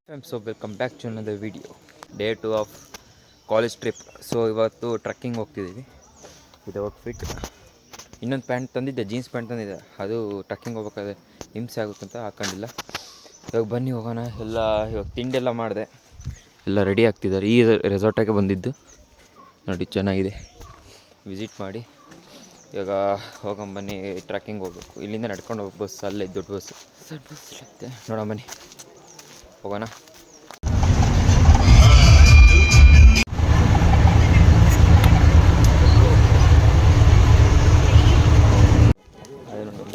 So welcome back to another video. Day 2 of college trip. So ಇವತ್ತು trekking ಹೋಗ್ತಿದ್ದೀವಿ. ಇದು outfit. ಇನ್ನೊಂದು pant ತಂದಿದ್ದೆ, jeans pant ತಂದಿದ್ದೆ, ಅದು trekking ಹೋಗ್ಬೇಕಾದ್ರೆ ಹಿಂಸೆ ಆಗುತ್ತಂತ ಹಾಕ್ಕೊಂಡಿಲ್ಲ. ಇವಾಗ ಬನ್ನಿ ಹೋಗೋಣ. ಇವಾಗ ತಿಂಡಿ ಎಲ್ಲ ಮಾಡಿದೆ, ಎಲ್ಲ ರೆಡಿ ಆಗ್ತಿದ್ದಾರೆ. ಈ ರೆಸಾರ್ಟಾಗೆ ಬಂದಿದ್ದು ನೋಡಿ, ಚೆನ್ನಾಗಿದೆ, ವಿಸಿಟ್ ಮಾಡಿ. ಇವಾಗ ಹೋಗೊಂಬನ್ನಿ, ಟ್ರಕ್ಕಿಂಗ್ ಹೋಗ್ಬೇಕು. ಇಲ್ಲಿಂದ ನಡ್ಕೊಂಡು ಹೋಗ್ಬೇಕು, ಬಸ್ ಅಲ್ಲೇ ದೊಡ್ಡ ಬಸ್ ಇರುತ್ತೆ, ನೋಡೋಣ ಬನ್ನಿ ಹೋಗೋಣ.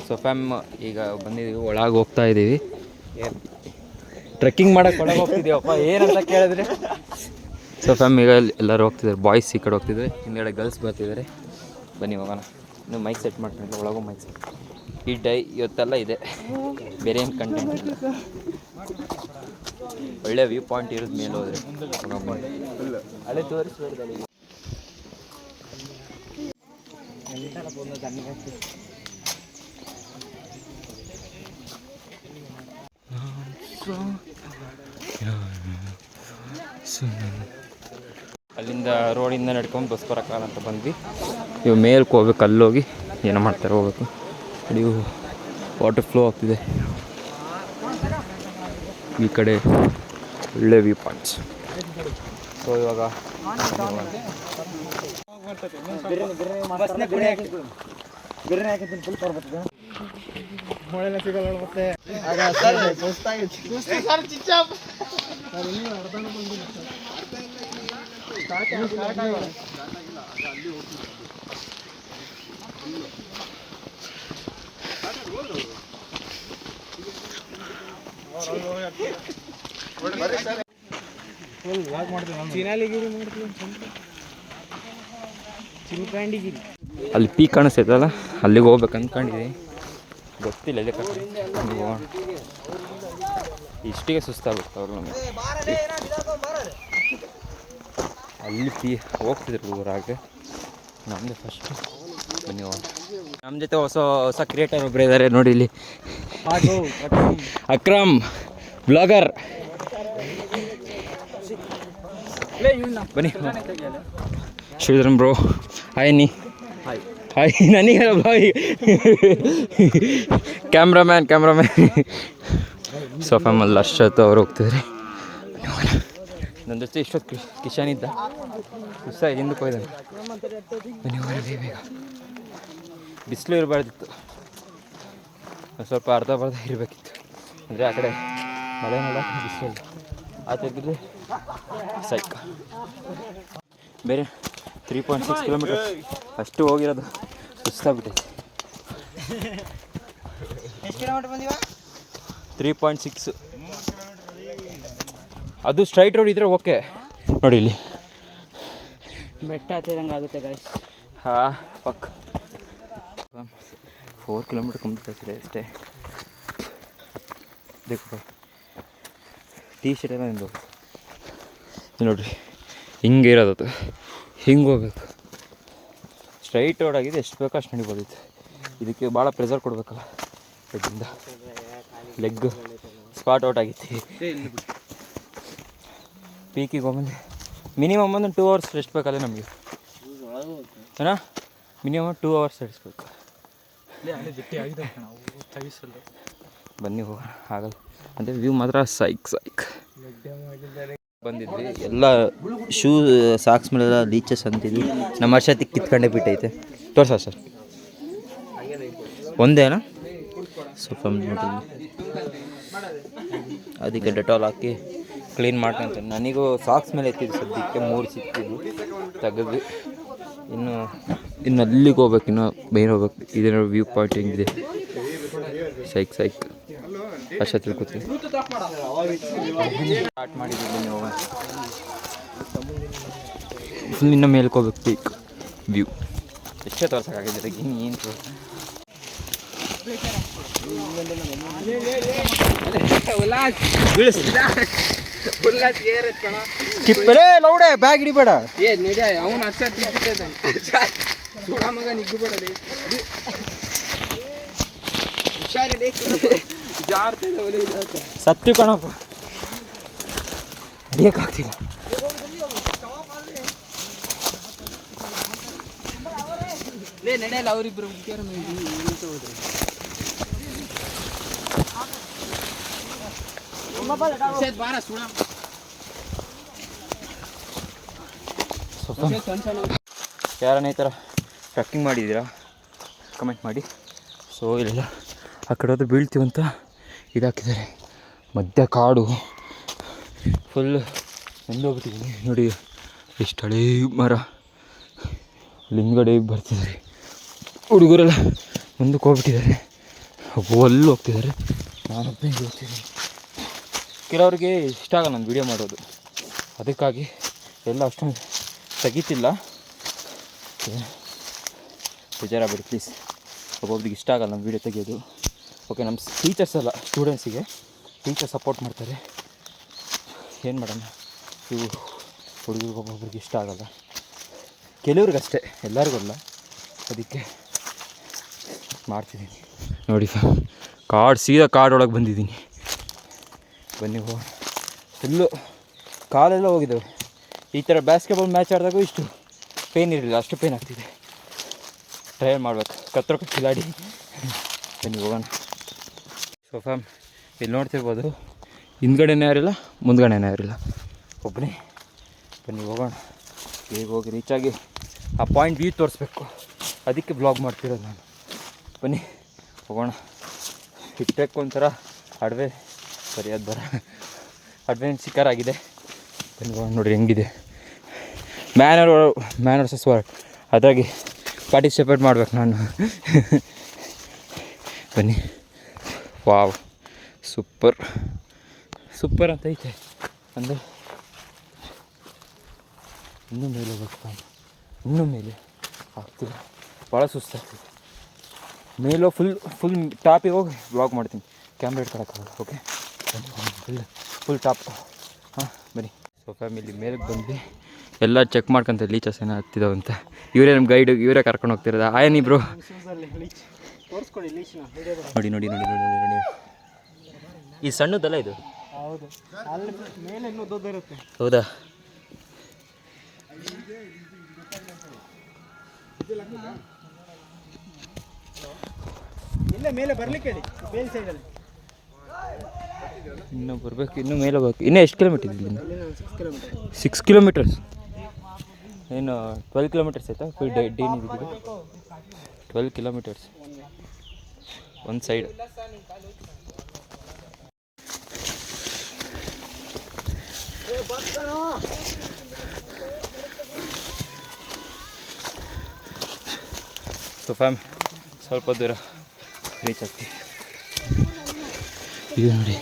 ಸೊ ಫ್ಯಾಮ್ ಈಗ ಬಂದಿದ್ದೀವಿ, ಒಳಗೆ ಹೋಗ್ತಾ ಇದ್ದೀವಿ. ಟ್ರೆಕ್ಕಿಂಗ್ ಮಾಡೋಕ್ಕೆ ಒಳಗೆ ಹೋಗ್ತಿದ್ದೀವಪ್ಪ, ಏನಂತ ಕೇಳಿದ್ರೆ. ಸೊ ಫ್ಯಾಮ್ ಈಗ ಎಲ್ಲರೂ ಹೋಗ್ತಿದ್ದಾರೆ, ಬಾಯ್ಸ್ ಈ ಕಡೆ ಹೋಗ್ತಿದ್ದಾರೆ, ಹಿಂದ್ಗಡೆ ಗರ್ಲ್ಸ್ ಬರ್ತಿದ್ದಾರೆ. ಬನ್ನಿ ಹೋಗೋಣ. ಇನ್ನು ಮೈಕ್ ಸೆಟ್ ಮಾಡ್ಕೊಂಡು ಒಳಗೂ ಮೈಕ್ ಸೆಟ್. ಈ ಇವತ್ತೆಲ್ಲ ಇದೆ, ಬೇರೆ ಏನು ಕಂಟೆಂಟ್ ಇಲ್ಲ. ಒಳ್ಳೆ ವ್ಯೂ ಪಾಯಿಂಟ್ ಇರೋದು ಮೇಲೆ ಹೋದರೆ. ಅಲ್ಲೇ ತೋರಿಸ್ಬೇಡಿ. ಅಲ್ಲಿಂದ ರೋಡಿಂದ ನಡ್ಕೊಂಡು ಬಸ್ ಬರೋಕ್ಕಾಗಲ್ಲ ಅಂತ ಬಂದ್ವಿ. ಇವು ಮೇಲ್ಕ್ಕೆ ಹೋಗ್ಬೇಕು, ಅಲ್ಲೋಗಿ ಏನೋ ಮಾಡ್ತಾರೆ, ಹೋಗ್ಬೇಕು. ಇವು ವಾಟರ್ ಫ್ಲೋ ಆಗ್ತಿದೆ ಈ ಕಡೆ, ಒಳ್ಳೆ ವ್ಯೂ ಪಾಯಿಂಟ್ಸ್. ಸೊ ಇವಾಗ ಅಲ್ಲಿ ಪೀಕ್ ಕಾಣಿಸ್ತೈತಲ್ಲ, ಅಲ್ಲಿಗೆ ಹೋಗ್ಬೇಕು ಅಂದ್ಕೊಂಡಿದ್ದೀವಿ. ಗೊತ್ತಿಲ್ಲ ಎಲ್ಲಿ ಇಷ್ಟಿಗೆ ಸುಸ್ತಾಗುತ್ತೆ ಅವ್ರು ನಮಗೆ. ಅಲ್ಲಿ ಹೋಗ್ತಿದ್ರು ಊರಾಗೆ, ನಮ್ಮದೇ ಫಸ್ಟು. ಬನ್ನಿ ಹೋಗೋಣ. ನಮ್ಮ ಜೊತೆ ಹೊಸ ಕ್ರಿಯೇಟರ್ ಒಬ್ಬರು ಇದ್ದಾರೆ ನೋಡಿ ಇಲ್ಲಿ, ಅಕ್ರಮ್ ಬ್ಲಾಗರ್. ಬನ್ನಿ ಶ್ರೀಧರನ್ ಬ್ರೋ. ಹಾಯ್ ನೀ. ಹಾಯ್ ನನಗೆ ಬ್ಲಾಗ್. ಕ್ಯಾಮ್ರಾಮ್ಯಾನ್ ಸೋಫಾಮಲ್ಲಿ ಅಷ್ಟೊತ್ತು ಅವ್ರು ಹೋಗ್ತಿದ್ದಾರೆ. ನನ್ನ ಜೊತೆ ಇಷ್ಟೊತ್ತು ಕಿಶನ್ ಇದ್ದ, ಹಿಂದಕ್ಕೆ ಹೋಯ್ದಾನೆ. ಬನ್ನಿ ಹೋಗಿ ಬೇಗ. ಬಿಸಿಲು ಇರಬಾರ್ದಿತ್ತು, ಸ್ವಲ್ಪ ಅರ್ಧ ಇರಬೇಕಿತ್ತು. ಅಂದರೆ ಆ ಕಡೆ ಮಳೆನೆಲ್ಲ ಬಿಸಿಲು ಆ ತೆಗೆದ್ರೆ ಸೈಕ್. ಬೇರೆ 3.6 ಕಿಲೋಮೀಟರ್ ಅಷ್ಟು ಹೋಗಿರೋದು, ಸುಸ್ತಾಗ್ಬಿಟ್ಟೈತೆ. 3.6. ಅದು ಸ್ಟ್ರೈಟ್ ರೋಡ್ ಇದ್ದರೆ ಓಕೆ. ನೋಡಿ ಇಲ್ಲಿ ಬೆಟ್ಟ ಹತ್ತಿದಂಗೆ ಆಗುತ್ತೆ ಗೈಸ್. ಹಾಂ ಪಕ್ಕ 4 ಕಿಲೋಮೀಟರ್ ಕಂಪ್ಲೀಟ್ ಆಗ್ತಿದೆ ಅಷ್ಟೇ. ಬೇಕು ಟೀ ಶರ್ಟ್ ಎಲ್ಲ ನಿಂದು ನೋಡಿರಿ, ಹಿಂಗೆ ಇರೋದು, ಹಿಂಗೆ ಹೋಗ್ಬೇಕು. ಸ್ಟ್ರೈಟ್ ರೋಡ್ ಆಗಿದೆ, ಎಷ್ಟು ಬೇಕೋ ಅಷ್ಟು ನಡಿಬೋದಿತ್ತು. ಇದಕ್ಕೆ ಭಾಳ ಪ್ರೆಷರ್ ಕೊಡಬೇಕಲ್ಲ, ಇದರಿಂದ ಲೆಗ್ ಸ್ಪಾಟ್ ಔಟ್ ಆಗಿತ್ತು. ಪೀಕಿಗೆ ಹೋಗ್ಬಂದು ಮಿನಿಮಮ್ ಒಂದು 2 ಅವರ್ಸ್ ರೆಸ್ಟ್ ಬೇಕಲ್ಲ ನಮಗೆ. ಏನಾ ಮಿನಿಮಮ್ 2 ಅವರ್ಸ್ ರೆಡಿಸ್ಬೇಕು. ಬನ್ನಿ ಹೋಗೋಣ, ಆಗಲ್ಲ ಅಂದರೆ ವ್ಯೂ ಮಾತ್ರ ಸೈಕ್. ಬಂದಿದ್ವಿ, ಎಲ್ಲ ಶೂ ಸಾಕ್ಸ್ ಮೇಲೆಲ್ಲ ಲೀಚಸ್ ಅಂತಿದ್ವಿ. ನಮ್ಮ ವರ್ಷಕ್ಕೆ ಕಿತ್ಕೊಂಡೇ ಬಿಟ್ಟೈತೆ. ತೋರ್ಸ ಸರ್, ಒಂದೇನಾ ಸ್ವಲ್ಪ ನೋಡಿ. ಅದಕ್ಕೆ ಡೆಟಾಲ್ ಹಾಕಿ ಕ್ಲೀನ್ ಮಾಡ್ಕೊಂತ. ನನಗೂ ಸಾಕ್ಸ್ ಮೇಲೆ ಎತ್ತಿದ್ದು ಸದ್ಯಕ್ಕೆ 3 ಸಿಕ್ತಿದ್ವು, ತೆಗೆದು ಇನ್ನು ಅಲ್ಲಿಗೆ ಹೋಗ್ಬೇಕು, ಇನ್ನು ಮೇನ್ ಹೋಗ್ಬೇಕು. ಇದೇನೋ ವ್ಯೂ ಪಾಯಿಂಟ್ ಹೆಂಗಿದೆ, ಸೈಕ್ ಅಷ್ಟ ತಿಳ್ಕೊತೀವಿ. ಸ್ಟಾರ್ಟ್ ಮಾಡಿದ್ದೀವಿ ನೀವು. ಫುಲ್ ಇನ್ನು ಮೇಲ್ಕೆ ಹೋಗ್ಬೇಕು, ಪೀಕ್ ವ್ಯೂ ಎಷ್ಟೇ ತೋರ್ಸೋಕ್ಕಾಗಿದ್ದಾರೆ. ಏನು ಕಿಪ್ಪಲೇ ಲೌಡೆ ಬ್ಯಾಗ್ ಹಿಡಿಬೇಡ. ಅವನು ಮಗ ನಿಗ್ಗುಬೇಡ. ಸತ್ಯ ಕಣಪ್ಪ. ನಡೆಯೋಕ್ಕಾಗ್ತಿಲ್ಲ. ನಡೆಯಲ್ಲ ಅವರಿಬ್ಬರು ಯಾರನ್ನ ಈ ಥರ ಟ್ರಕ್ಕಿಂಗ್ ಮಾಡಿದ್ದೀರಾ ಕಮೆಂಟ್ ಮಾಡಿ. ಸೊ ಇಲ್ಲೆಲ್ಲ ಆ ಕಡೆ ಹೋದ್ರೆ ಬೀಳ್ತೀವಂತ ಇದಾಕಿದ್ದಾರೆ. ಮಧ್ಯ ಕಾಡು ಫುಲ್ ನೆಂದೋಗ್ಬಿಟ್ಟಿದ್ದೀನಿ ನೋಡಿ. ಎಷ್ಟು ಹಳೇ ಮರ. ಅಲ್ಲಿ ಹಿಂದ್ಗಡೆ ಬರ್ತಿದ್ದಾರೆ ಹುಡುಗರೆಲ್ಲ, ಮುಂದಕ್ಕೆ ಹೋಗ್ಬಿಟ್ಟಿದ್ದಾರೆ, ಅಲ್ಲಿ ಹೋಗ್ತಿದ್ದಾರೆ. ನಾನೊಬ್ಬನೇ ಹೋಗ್ತಿದ್ದೀನಿ. ಕೆಲವ್ರಿಗೆ ಇಷ್ಟ ಆಗಲ್ಲ ನಾನು ವೀಡಿಯೋ ಮಾಡೋದು, ಅದಕ್ಕಾಗಿ ಎಲ್ಲ ಅಷ್ಟೊಂದು ತೆಗಿತಿಲ್ಲ. ಬೇಜಾರಾಗಬೇಡಿ ಪ್ಲೀಸ್. ಒಬ್ಬೊಬ್ರಿಗೆ ಇಷ್ಟ ಆಗಲ್ಲ ನಮ್ಮ ವೀಡಿಯೋ ತೆಗೆಯೋದು. ಓಕೆ, ನಮ್ಮ ಟೀಚರ್ಸ್ ಅಲ್ಲ, ಸ್ಟೂಡೆಂಟ್ಸಿಗೆ ಟೀಚರ್ ಸಪೋರ್ಟ್ ಮಾಡ್ತಾರೆ. ಏನು ಮಾಡೋಣ, ಇವು ಹುಡುಗರಿಗೆ ಒಬ್ಬೊಬ್ರಿಗೆ ಇಷ್ಟ ಆಗಲ್ಲ, ಕೆಲವ್ರಿಗಷ್ಟೇ, ಎಲ್ಲರಿಗಲ್ಲ. ಅದಕ್ಕೆ ಮಾಡ್ತಿದ್ದೀನಿ ನೋಡಿ. ಸೀದಾ ಕಾಡೊಳಗೆ ಬಂದಿದ್ದೀನಿ. ಬನ್ನಿ ಹೋಗೋಣ. ಫುಲ್ಲು ಕಾಲೆಲ್ಲ ಹೋಗಿದ್ದಾವೆ. ಈ ಥರ ಬಾಸ್ಕೆಟ್ಬಾಲ್ ಮ್ಯಾಚ್ ಆಡಿದಾಗೂ ಇಷ್ಟು ಪೇಯ್ನ್ ಇರಲಿಲ್ಲ, ಅಷ್ಟು ಪೇಯ್ನ್ ಆಗ್ತಿದೆ. ಟ್ರೈ ಮಾಡ್ಬೇಕು, ಕತ್ತರೋ ಕಿಲಾಡಿ. ಬನ್ನಿ ಹೋಗೋಣ. ಸೊ ಫ್ಯಾಮ್, ಇಲ್ಲಿ ನೋಡ್ತಿರ್ಬೋದು, ಹಿಂದ್ಗಡೆನೇ ಯಾರಿಲ್ಲ, ಮುಂದ್ಗಡೆನೇ ಯಾರಿಲ್ಲ, ಒಬ್ಬನೇ. ಬನ್ನಿ ಹೋಗೋಣ. ಹೇಗೆ ಹೋಗಿ ರೀಚಾಗಿ ಆ ಪಾಯಿಂಟ್ ವ್ಯೂ ತೋರಿಸ್ಬೇಕು, ಅದಕ್ಕೆ ಬ್ಲಾಗ್ ಮಾಡ್ತಿರೋದು ನಾನು. ಬನ್ನಿ ಹೋಗೋಣ. ಹಿಟ್ಟಕ್ಕೆ ಒಂಥರ ಅಡವೆ ಸರಿಯಾದ ಅಡ್ವೆಂಚರ್ ಆಗಿದೆ. ಬನ್ನಿ ಹೋಗೋಣ. ನೋಡಿರಿ ಹೆಂಗಿದೆ ಮ್ಯಾನ್ ವರ್ಸಸ್ ವರ್ಲ್ಡ್, ಅದಾಗಿ ಪಾರ್ಟಿಸಿಪೇಟ್ ಮಾಡ್ಬೇಕು ನಾನು. ಬನ್ನಿ. ವಾವ್, ಸೂಪರ್ ಅಂತ ಐತೆ. ಅಂದರೆ ಇನ್ನೂ ಮೇಲೆ ಹೋಗ್ಬೇಕು, ಇನ್ನೂ ಮೇಲೆ ಆಗ್ತಿಲ್ಲ, ಭಾಳ ಸುಸ್ತಾಗ್ತಿದೆ. ಮೇಲೋ ಫುಲ್ ಟಾಪಿಗೆ ಹೋಗಿ ಬ್ಲಾಗ್ ಮಾಡ್ತೀನಿ, ಕ್ಯಾಮ್ರಾ ಇಟ್ಕೊಳಕ್ಕಾಗಲ್ಲ. Okay, full top. ಹಾಂ ಬನ್ನಿ. ಸೊ ಫ್ಯಾಮಿಲಿ ಮೇಲಕ್ಕೆ ಬಂದು ಎಲ್ಲ ಚೆಕ್ ಮಾಡ್ಕೊಂತ ಲೀಚಸ್ ಏನೋ ಹತ್ತಿದಾವಂತ. ಇವರೇ ನಮ್ಮ ಗೈಡು, ಇವರೇ ಕರ್ಕೊಂಡು ಹೋಗ್ತಿರೋದು. ಆಯನ್ ಇಬ್ರು ನೋಡಿ ನೋಡಿ ನೋಡಿ ನೋಡಿ ನೋಡಿ ನೋಡಿ. ಈ ಸಣ್ಣದಲ್ಲ ಇದು? ಹೌದು, ಅಲ್ಲಿ ಮೇಲೆ ಇನ್ನೂ ದೊಡ್ಡ ಇರುತ್ತೆ. ಹೌದಾ? ಇಲ್ಲೇ ಮೇಲೆ ಬರ್ಲಿಕ್ಕೆ ಹೇಳಿ, ಬೇಲ್ ಸೈಡಲ್ಲಿ. ಇನ್ನೂ ಬರಬೇಕು, ಇನ್ನೂ ಮೇಲೆ ಹೋಗ್ಬೇಕು. ಇನ್ನೂ ಎಷ್ಟು ಕಿಲೋಮೀಟರ್ ಇದೆ ಇಲ್ಲಿಂದ? 6 ಕಿಲೋಮೀಟರ್ಸ್. ಏನು 12 ಕಿಲೋಮೀಟರ್ಸ್ ಆಯಿತಾ? ಫುಲ್ ಡೇನ್ ಇದೆ. 12 ಕಿಲೋಮೀಟರ್ಸ್ ಒಂದು ಸೈಡ್. ಸೊ ಫ್ಯಾಮ್, ಸ್ವಲ್ಪ ದೂರ ರೀಚ್ ಆಗ್ತೀವಿ. ಇದು ನೋಡಿ,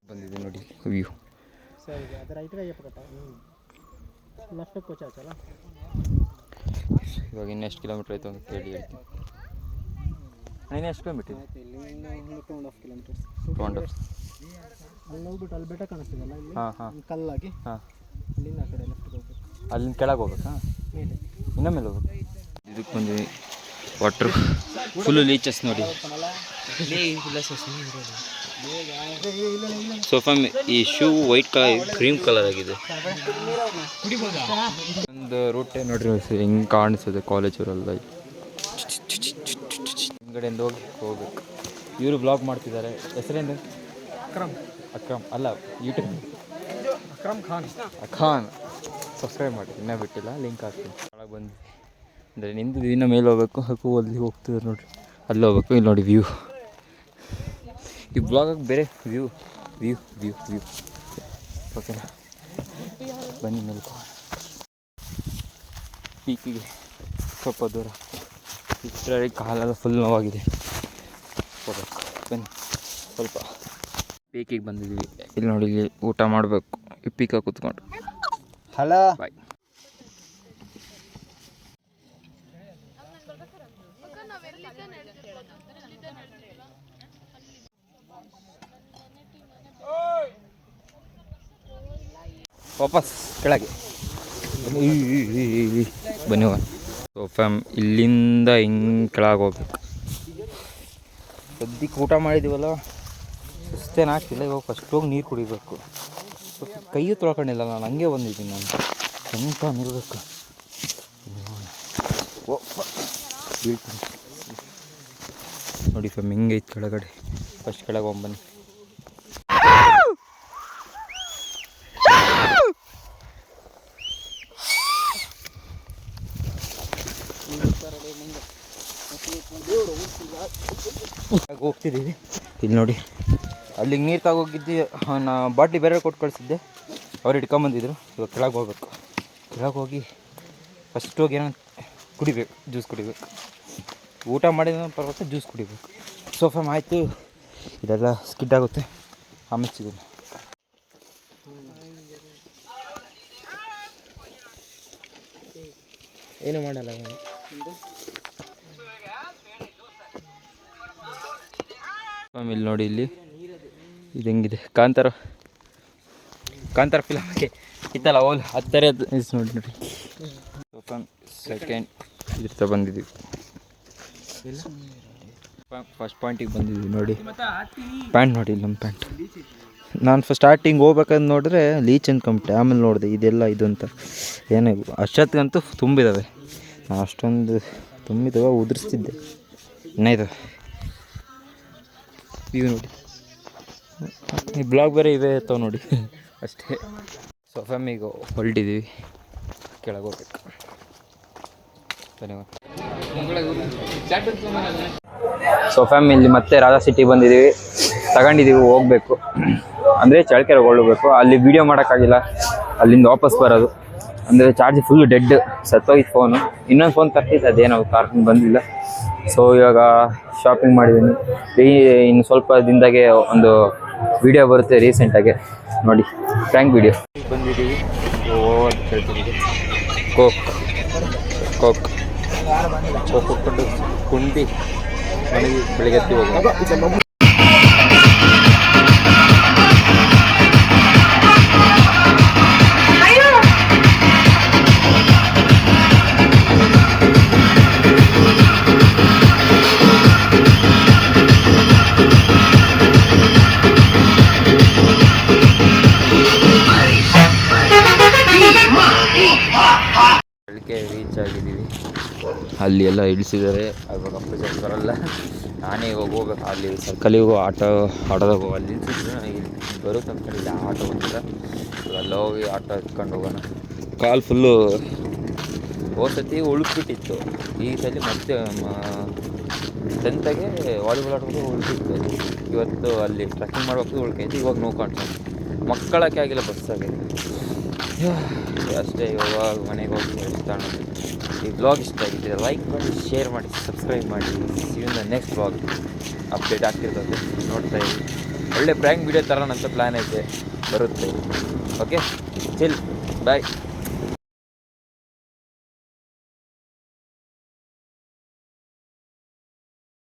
ಬಂದಿದೆ ನೋಡಿ ವ್ಯೂ. ಇವಾಗ ಇನ್ನೆಷ್ಟು ಕಿಲೋಮೀಟ್ರ್ ಆಯಿತು ಅಂತ ಕೇಳಿ ಹೇಳ್ತೀನಿ. ಇನ್ನೂ ಎಷ್ಟು ಕಿಲೋಮೀಟ್ರ್ ಇದೆ? 2.5. ಅಲ್ಲಿ ಹೋಗ್ಬಿಟ್ಟು ಅಲ್ಲಿ ಬೆಟ್ಟ ಕಾಣಿಸ್ತಿದೆಯಲ್ಲ, ಇಲ್ಲಿ ಹಾಂ ಕಲ್ಲಾಗಿ, ಹಾಂ, ಅಲ್ಲಿಂದ ಆ ಕಡೆ ಲೆಫ್ಟ್ ಹೋಗ್ಬೇಕು. ಅಲ್ಲಿಂದ ಕೆಳಗೆ ಹೋಗ್ಬೇಕಾ? ಮೇಲೆ, ಇನ್ನೂ ಮೇಲೆ ಹೋಗ್ಬೇಕು. ಇದಕ್ಕೆ ಬಂದ್ವಿ. ವಾಟ್ರ್ ಫುಲ್ಲು ಲೀಚಸ್ ನೋಡಿ. ಸೋಫಾಮ್, ಈ shoe white colour, cream colour ಆಗಿದೆ. ಒಂದು ರೂಟೇ ನೋಡ್ರಿ ಹೆಂಗೆ ಕಾಣಿಸ್ತದೆ ಕಾಲೇಜವರೆಲ್ಲ. ಹಿಂದ್ಗಡೆಯಿಂದ ಹೋಗ್ಬೇಕು. ಇವರು ಬ್ಲಾಗ್ ಮಾಡ್ತಿದ್ದಾರೆ. ಹೆಸರೇನು? ಅಕ್ರಮ್ ಅಲ್ಲ, ಯೂಟ್ಯೂಬ್ ಅಖಾನ್. ಸಬ್ಸ್ಕ್ರೈಬ್ ಮಾಡಿ, ಇನ್ನೂ ಬಿಟ್ಟಿಲ್ಲ, ಲಿಂಕ್ ಹಾಕ್ತೀನಿ. ಒಳಗೆ ಬಂದು ಅಂದರೆ ನಿಂದು ಇನ್ನೂ ಮೇಲೆ ಹೋಗ್ಬೇಕು. ಅಲ್ಲಿ ಹೋಗ್ತಿದ್ದಾರೆ ನೋಡಿರಿ, ಅಲ್ಲಿ ಹೋಗ್ಬೇಕು. ಇಲ್ಲಿ ನೋಡಿ ವ್ಯೂ. ಈ ಬ್ಲಾಗಾಗಿ ಬೇರೆ ವ್ಯೂ. ಓಕೆನಾ? ಬನ್ನಿ ಮೇಲೆ ಪೀಕಿಗೆ ಸ್ವಲ್ಪ ದೂರ. ಇಷ್ಟರಲ್ಲಿ ಕಾಲೆಲ್ಲ ಫುಲ್ ನೋವಾಗಿದೆ. ಹೋಗ್ಬೇಕು. ಬನ್ನಿ, ಸ್ವಲ್ಪ ಪೀಕಿಗೆ ಬಂದಿದ್ದೀವಿ. ಇಲ್ಲಿ ನೋಡಿ, ಇಲ್ಲಿ ಊಟ ಮಾಡಬೇಕು. ಈ ಪೀಕಾಗಿ ಕೂತ್ಕೊಂಡು. ಹಲೋ ಬಾಯ್. ವಾಪಸ್ ಕೆಳಗೆ ಬನ್ನಿ. ಸೊ ಫ್ಯಾಮ್ ಇಲ್ಲಿಂದ ಹಿಂಗೆ ಕೆಳಗೆ ಹೋಗ್ಬೇಕು. ಸದ್ಯಕ್ಕೆ ಊಟ ಮಾಡಿದ್ದೀವಲ್ಲ, ಸುಸ್ತೇನು ಆಗ್ತಿಲ್ಲ. ಇವಾಗ ಫಸ್ಟ್ ಹೋಗಿ ನೀರು ಕುಡಿಬೇಕು. ಕೈಯೂ ತೊಳ್ಕೊಂಡಿಲ್ಲ, ನಾನು ಹಂಗೆ ಬಂದಿದ್ದೀನಿ. ನಾನು ಎಂತ ನಿಲ್ಬೇಕು ಬೀಳ್ತೀನಿ ನೋಡಿ ಫ್ಯಾಮ್ ಹಿಂಗೆ ಐತೆ ಕೆಳಗಡೆ. ಫಸ್ಟ್ ಕೆಳಗೆ ಹೋಗ್ಬನ್ನಿ. ಹೋಗ್ತಿದ್ದೀವಿ. ಇಲ್ಲಿ ನೋಡಿ, ಅಲ್ಲಿಗೆ ನೀರು ತಗೋಗಿದ್ದು ನಾ ಬಾಟ್ಲಿ ಬೇರೆ ಕೊಟ್ಟು ಕಳಿಸಿದ್ದೆ, ಅವ್ರು ಹಿಡ್ಕೊಂಬಂದಿದ್ರು. ಇವಾಗ ಕೆಳಗೆ ಹೋಗ್ಬೇಕು. ಕೆಳಗೆ ಹೋಗಿ ಫಸ್ಟ್ ಹೋಗಿ ಏನೋ ಕುಡಿಬೇಕು, ಜ್ಯೂಸ್ ಕುಡಿಬೇಕು. ಊಟ ಮಾಡಿದ ಪರ್ವತ ಜ್ಯೂಸ್ ಕುಡಿಬೇಕು. ಸೋಫಾ ಆಯಿತು, ಇದೆಲ್ಲ ಸ್ಕಿಡ್ ಆಗುತ್ತೆ. ಆಮೇಲೆ ಸಿಗೋದು. ಏನು ಮಾಡಲ್ಲ. ಇಲ್ಲಿ ನೋಡಿ, ಇಲ್ಲಿ ಇದು ಹೆಂಗಿದೆ ಕಾಂತಾರ ಫಿಲಮ್ಗೆ ಇತ್ತಲ್ಲ ಓಲ್ ಆ ಥರ ನೋಡಿ ನೋಡಿ. ಸೆಕೆಂಡ್ ಇದ್ರ ಬಂದಿದ್ದೀವಿ. ಫಸ್ಟ್ ಪಾಯಿಂಟಿಗೆ ಬಂದಿದ್ದೀವಿ ನೋಡಿ. ಪ್ಯಾಂಟ್ ನೋಡಿ, ನಮ್ಮ ಪ್ಯಾಂಟ್. ನಾನು ಫಸ್ಟ್ ಸ್ಟಾರ್ಟಿಂಗ್ ಹೋಗ್ಬೇಕಂತ ನೋಡಿದ್ರೆ ಲೀಚ್ ಅಂದ್ಕೊಂಬಿಟ್ಟೆ. ಆಮೇಲೆ ನೋಡಿದೆ ಇದೆಲ್ಲ ಇದು ಅಂತ. ಏನೇ ಅಷ್ಟೊತ್ತಿಗಂತೂ ತುಂಬಿದ್ದಾವೆ. ನಾನು ಅಷ್ಟೊಂದು ತುಂಬಿದ್ದಾವೆ, ಉದುರಿಸ್ತಿದ್ದೆ. ಇನ್ನೂ ಇದ್ದಾವೆ ಇವು ನೋಡಿ. ಈ ಬ್ಲಾಗ್ ಬೇರೆ ಇವೇ ಇರ್ತಾವೆ ನೋಡಿ ಅಷ್ಟೇ. ಸೊ ಫ್ಯಾಮ್ ಈಗ ಹೊರಟಿದ್ದೀವಿ, ಕೆಳಗೆ ಹೋಗ್ಬೇಕು. ಧನ್ಯವಾದ. ಸೊ ಫ್ಯಾಮ್ ಇಲ್ಲಿ ಮತ್ತೆ ರಾಧಾ ಸಿಟಿ ಬಂದಿದ್ದೀವಿ, ತಗೊಂಡಿದ್ದೀವಿ, ಹೋಗಬೇಕು. ಅಂದರೆ ಚಳ್ಳಕೆರೆಗೆ ಹೋಗಬೇಕು. ಅಲ್ಲಿ ವೀಡಿಯೋ ಮಾಡೋಕ್ಕಾಗಿಲ್ಲ, ಅಲ್ಲಿಂದ ವಾಪಸ್ ಬರೋದು. ಅಂದರೆ ಚಾರ್ಜ್ ಫುಲ್ಲು ಡೆಡ್, ಸತ್ತೋಗಿತ್ತು ಫೋನು. ಇನ್ನೊಂದು ಫೋನ್ ತರ್ತಿತ್ತು, ಅದೇನೋ ಕಾರ್ಟೂನ್ ಬಂದಿಲ್ಲ. ಸೊ ಇವಾಗ ಶಾಪಿಂಗ್ ಮಾಡಿದ್ದೀನಿ. ಇನ್ನು ಸ್ವಲ್ಪ ದಿನದಾಗೆ ಒಂದು ವಿಡಿಯೋ ಬರುತ್ತೆ ರೀಸೆಂಟಾಗೆ, ನೋಡಿ ಥ್ಯಾಂಕ್ ವಿಡಿಯೋ. ಬಂದಿದ್ದೀವಿ ಕೋಕ್ ಕೊಟ್ಟು ಕುಂಡಿ ಮನೆಗೆ ಬೆಳಿಗ್ಗೆ ಹೋಗೋದು. ರೀಚ್ ಆಗಿದ್ದೀವಿ. ಅಲ್ಲಿ ಎಲ್ಲ ಇಳಿಸಿದ್ದಾರೆ. ಇವಾಗ ಅಪ್ಪ ಬರಲ್ಲ, ನಾನೇ ಇವಾಗ ಹೋಗ್ಬೇಕು. ಅಲ್ಲಿ ಸರ್ಕಲಿಗೆ ಆಟೋದಾಗ ಹೋಗಿ ಅಲ್ಲಿ ನಿಲ್ಸಿದ್ರು. ನನಗೆ ಬರುತ್ತೆ ಅಂತ ಇಲ್ಲ, ಆಟೋ ಬಂದಿಲ್ಲ. ಅಲ್ಲ ಹೋಗಿ ಆಟೋ ಎತ್ಕೊಂಡು ಹೋಗೋಣ. ಕಾಲು ಫುಲ್ಲು ಹೋಸತಿ ಉಳುಕ್ಬಿಟ್ಟಿತ್ತು. ಈ ಸಲ ಮತ್ತೆ 10ಗೆ ವಾಲಿಬಾಲ್ ಆಡ್ಬೋದು ಉಳ್ಕಿತ್ತು. ಇವತ್ತು ಅಲ್ಲಿ ಟ್ರೆಕ್ಕಿಂಗ್ ಮಾಡ್ಬೇಕು ಉಳ್ಕೈತಿ. ಇವಾಗ ನೋಡ್ಕೊಂಡು ಮಕ್ಕಳಕ್ಕೆ ಆಗಿಲ್ಲ ಬಸ್ಸಾಗೆ ಅಷ್ಟೇ. ಇವಾಗ ಮನೆಗೆ ಹೋಗಿ ತಗೊಳ್ಳೋದು. ಈ ಬ್ಲಾಗ್ ಇಷ್ಟ ಆಗಿದೆ, ಲೈಕ್ ಮಾಡಿ, ಶೇರ್ ಮಾಡಿ, ಸಬ್ಸ್ಕ್ರೈಬ್ ಮಾಡಿ. ಇನ್ನು ನೆಕ್ಸ್ಟ್ ಬ್ಲಾಗ್ ಅಪ್ಡೇಟ್ ಆಗ್ತಿರ್ತದೆ, ನೋಡ್ತಾ ಇದ್ದೀವಿ. ಒಳ್ಳೆ ಪ್ರ್ಯಾಂಕ್ ವಿಡಿಯೋ ತರೋಣ ಅಂತ ಪ್ಲ್ಯಾನ್ ಐತೆ, ಬರುತ್ತೆ. ಓಕೆ, ಚಿಲ್, ಬಾಯ್.